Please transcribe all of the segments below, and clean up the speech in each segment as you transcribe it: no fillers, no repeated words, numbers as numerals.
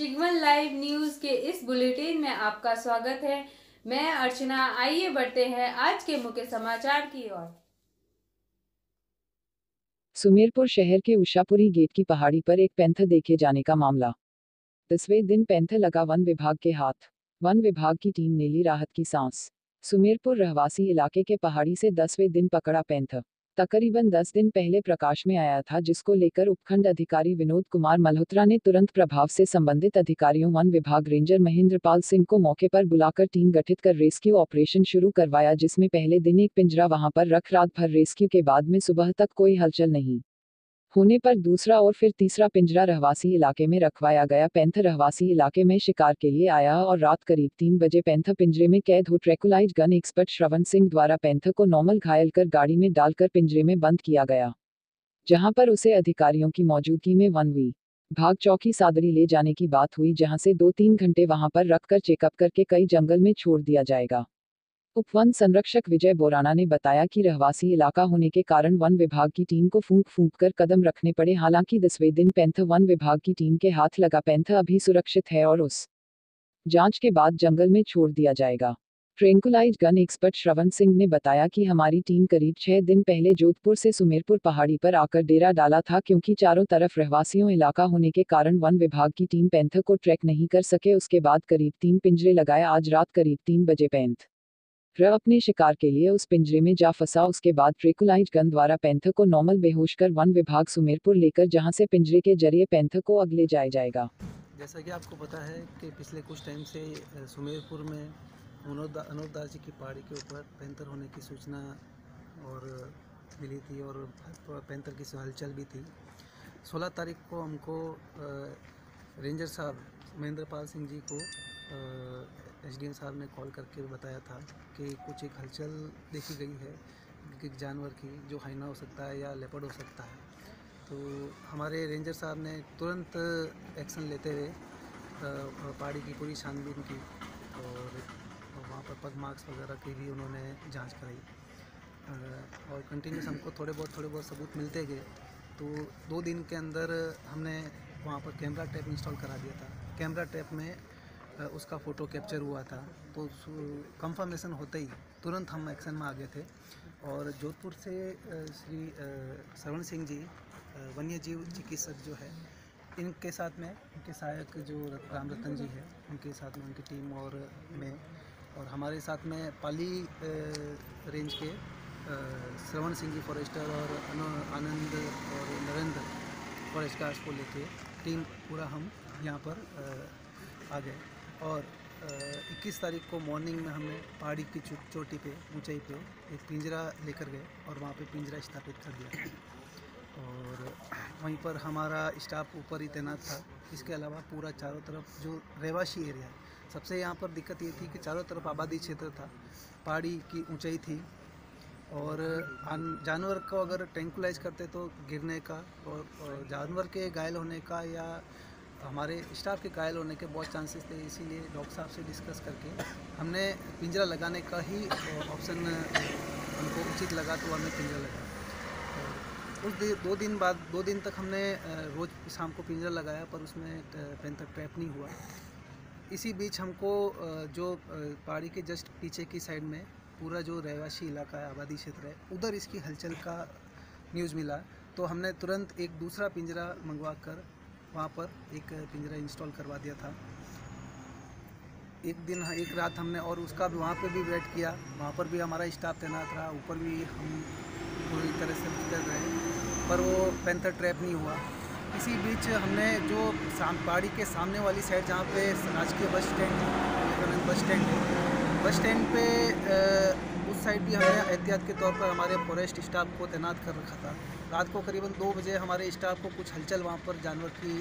शिगमन live news के इस bulletin में आपका स्वागत है। मैं अर्चना। आइए बढ़ते हैं आज के मुख्य समाचार की ओर। सुमेरपुर शहर के उषापुरी गेट की पहाड़ी पर एक पैंथर देखे जाने का मामला। 10वें दिन पैंथर लगा वन विभाग के हाथ। वन विभाग की टीम ने ली राहत की सांस। सुमेरपुर रहवासी इलाके के पहाड़ी से 10वें दिन पकड़ा पैंथर। तकरीबन 10 दिन पहले प्रकाश में आया था, जिसको लेकर उपखंड अधिकारी विनोद कुमार मल्होत्रा ने तुरंत प्रभाव से संबंधित अधिकारियों वन विभाग रेंजर महेंद्रपाल सिंह को मौके पर बुलाकर टीम गठित कर रेस्क्यू ऑपरेशन शुरू करवाया, जिसमें पहले दिन एक पिंजरा वहां पर रख रात भर रेस्क्यू के बाद में सुबह तक कोई हलचल नहीं होने पर दूसरा और फिर तीसरा पिंजरा रहवासी इलाके में रखवाया गया। पैंथर रहवासी इलाके में शिकार के लिए आया और रात करीब 3 बजे पैंथर पिंजरे में कैद हो ट्रैकुलाइज गन एक्सपर्ट श्रवण सिंह द्वारा पैंथर को नॉर्मल घायल कर गाड़ी में डालकर पिंजरे में बंद किया गया, जहां पर उसे अधिकारियों की मौजूदगी में वन विभाग चौकी सादड़ी ले जाने की बात हुई, जहां से 2-3 घंटे वहां पर रखकर चेकअप करके कई जंगल में छोड़ दिया जाएगा। उपवन संरक्षक विजय बोराना ने बताया कि रहवासी इलाका होने के कारण वन विभाग की टीम को फूंक फूंक कर कदम रखने पड़े। हालांकि 10वें दिन पैंथर वन विभाग की टीम के हाथ लगा। पैंथर अभी सुरक्षित है और उस जांच के बाद जंगल में छोड़ दिया जाएगा। ट्रैंकुलाइज गन एक्सपर्ट श्रवण सिंह ने बताया कि हमारी टीम करीब 6 दिन पहले जोधपुर से सुमेरपुर पहाड़ी पर आकर डेरा डाला था, क्योंकि चारों तरफ रहवासियों इलाका होने के कारण वन विभाग की टीम पैंथर को ट्रैक नहीं कर सके। उसके बाद करीब 3 पिंजरे लगाए। आज रात करीब 3 बजे पैंथर अपने शिकार के लिए उस पिंजरे में जा फंसा। उसके बाद ट्रैकुलाइज गन द्वारा पैंथर को नॉर्मल बेहोश कर वन विभाग सुमेरपुर लेकर, जहां से पिंजरे के जरिए पैंथर को अगले जाएगा। जैसा कि आपको पता है कि पिछले कुछ टाइम से सुमेरपुर में अनोद दास जी की पहाड़ी के ऊपर पैंथर होने की सूचना और मिली थी और पैंथर की हलचल भी थी। 16 तारीख को हमको रेंजर साहब महेंद्रपाल सिंह जी को एसडीएम साहब ने कॉल करके बताया था कि कुछ एक हलचल देखी गई है कि जानवर की, जो हाइना हो सकता है या लेपर्ड हो सकता है। तो हमारे रेंजर साहब ने तुरंत एक्शन लेते हुए पहाड़ी की पूरी छानबीन की और वहाँ पर पग मार्क्स वगैरह की भी उन्होंने जांच कराई और कंटिन्यूस हमको थोड़े बहुत सबूत मिलते गए। तो 2 दिन के अंदर हमने वहाँ पर कैमरा टैप इंस्टॉल करा दिया था। कैमरा टैप में उसका फ़ोटो कैप्चर हुआ था, तो कंफर्मेशन होते ही तुरंत हम एक्शन में आ गए थे। और जोधपुर से श्री श्रवण सिंह जी वन्य जीव चिकित्सक जो है, इनके साथ में उनके सहायक जो राम रतन जी है, उनके साथ में उनकी टीम और मैं और हमारे साथ में पाली रेंज के श्रवण सिंह जी फॉरेस्टर और आनंद और नरेंद्र फॉरेस्ट गार्ड्स को लेके टीम पूरा हम यहाँ पर आ गए। और 21 तारीख को मॉर्निंग में हमने पहाड़ी की चोटी पे ऊंचाई पे एक पिंजरा लेकर गए और वहाँ पे पिंजरा स्थापित कर दिया और वहीं पर हमारा स्टाफ ऊपर ही तैनात था। इसके अलावा पूरा चारों तरफ जो रहवासी एरिया है, सबसे यहाँ पर दिक्कत ये थी कि चारों तरफ आबादी क्षेत्र था, पहाड़ी की ऊंचाई थी और जानवर को अगर ट्रैंकुलाइज करते तो गिरने का और जानवर के घायल होने का या हमारे स्टाफ के घायल होने के बहुत चांसेस थे। इसीलिए डॉक्टर साहब से डिस्कस करके हमने पिंजरा लगाने का ही ऑप्शन हमको उचित लगा, तो हमने पिंजरा लगाया। उस 2 दिन तक हमने रोज़ शाम को पिंजरा लगाया, पर उसमें पैंथर ट्रैप नहीं हुआ। इसी बीच हमको जो पहाड़ी के जस्ट पीछे की साइड में पूरा जो रहवासी इलाका है, आबादी क्षेत्र है, उधर इसकी हलचल का न्यूज़ मिला, तो हमने तुरंत एक दूसरा पिंजरा मंगवा कर वहाँ पर एक पिंजरा इंस्टॉल करवा दिया था। एक रात हमने और उसका भी वहाँ पे भी वेट किया, वहाँ पर भी हमारा स्टाफ तैनात रहा, ऊपर भी हम पूरी तरह से कर रहे, पर वो पैंथर ट्रैप नहीं हुआ। इसी बीच हमने जो पहाड़ी के सामने वाली साइड जहाँ पे राजकीय बस स्टैंड पे उस साइड भी हमने एहतियात के तौर पर हमारे फॉरेस्ट स्टाफ को तैनात कर रखा था। रात को करीबन 2 बजे हमारे स्टाफ को कुछ हलचल वहाँ पर जानवर की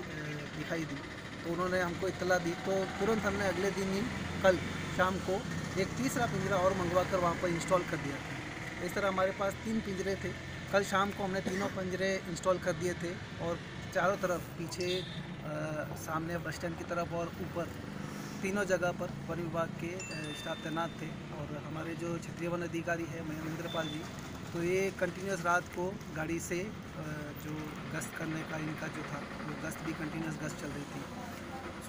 दिखाई दी, तो उन्होंने हमको इत्तला दी, तो तुरंत हमने अगले दिन ही कल शाम को एक तीसरा पिंजरा और मंगवा कर वहाँ पर इंस्टॉल कर दिया था। इस तरह हमारे पास 3 पिंजरे थे। कल शाम को हमने तीनों पिंजरे इंस्टॉल कर दिए थे और चारों तरफ पीछे, सामने बस स्टैंड की तरफ और ऊपर तीनों जगह पर वन विभाग के स्टाफ तैनात थे। और हमारे जो क्षेत्रीय वन अधिकारी है महेंद्रपाल जी, तो ये कंटिन्यूस रात को गाड़ी से जो गश्त करने का इनका जो था, वो गश्त भी कंटिन्यूस गश्त चल रही थी।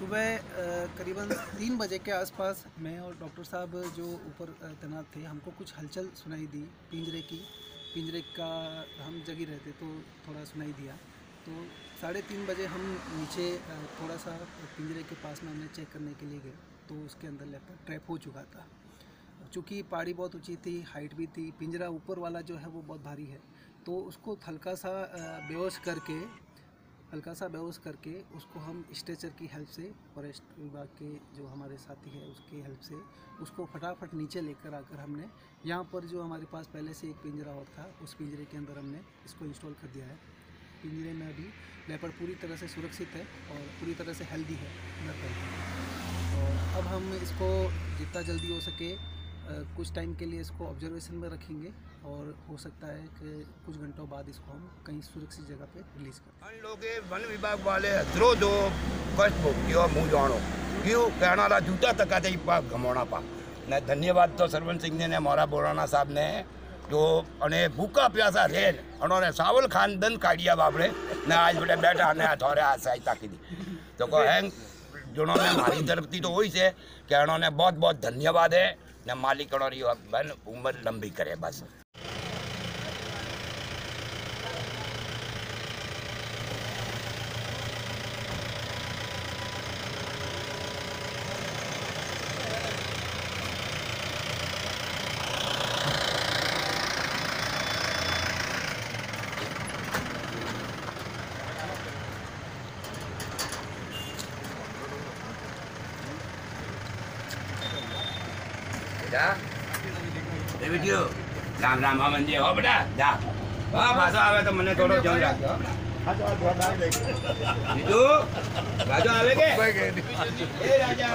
सुबह करीबन 3 बजे के आसपास मैं और डॉक्टर साहब जो ऊपर तैनात थे, हमको कुछ हलचल सुनाई दी पिंजरे का हम जगी रहते तो थोड़ा सुनाई दिया। तो 3:30 बजे हम नीचे थोड़ा सा पिंजरे के पास में हमने चेक करने के लिए गए, तो उसके अंदर लेपर्ड ट्रैप हो चुका था। चूँकि पहाड़ी बहुत ऊंची थी, हाइट भी थी, पिंजरा ऊपर वाला जो है वो बहुत भारी है, तो उसको हल्का सा बेहोश करके उसको हम स्ट्रेचर की हेल्प से, फॉरेस्ट विभाग के जो हमारे साथी है उसकी हेल्प से उसको फटाफट नीचे लेकर आकर हमने यहाँ पर जो हमारे पास पहले से एक पिंजरा और था, उस पिंजरे के अंदर हमने इसको इंस्टॉल कर दिया है। पिंजरे में अभी लेपर्ड पूरी तरह से सुरक्षित है और पूरी तरह से हेल्दी है और अब हम इसको जितना जल्दी हो सके कुछ टाइम के लिए इसको ऑब्जर्वेशन में रखेंगे और हो सकता है कि कुछ घंटों बाद इसको हम कहीं सुरक्षित जगह पे रिलीज करें। हम लोग वन विभाग वाले हथरो जो कष्ट भोग्यो मुँह जानो क्यों कहना जूता तक आते पाप गमोना पा ने धन्यवाद तो सरवन सिंह ने मोरा बोराना साहब ने जो अने भूखा प्यासा रेन उन्होंने सावल खान दन काढ़िया बापड़े ने आज बड़े बैठा ने थोड़े हाथ सहायता की तो को हैंग जिन्होंने हमारी तरफ थी तो वही से कि उन्होंने बहुत बहुत धन्यवाद है न मालिक और उम्र लंबी करे बस। बेटा राम राम मंदिर हो बेटा जा पास आवे तो मने थोड़ो जम राखो बीजू राजा आवे के ए राजा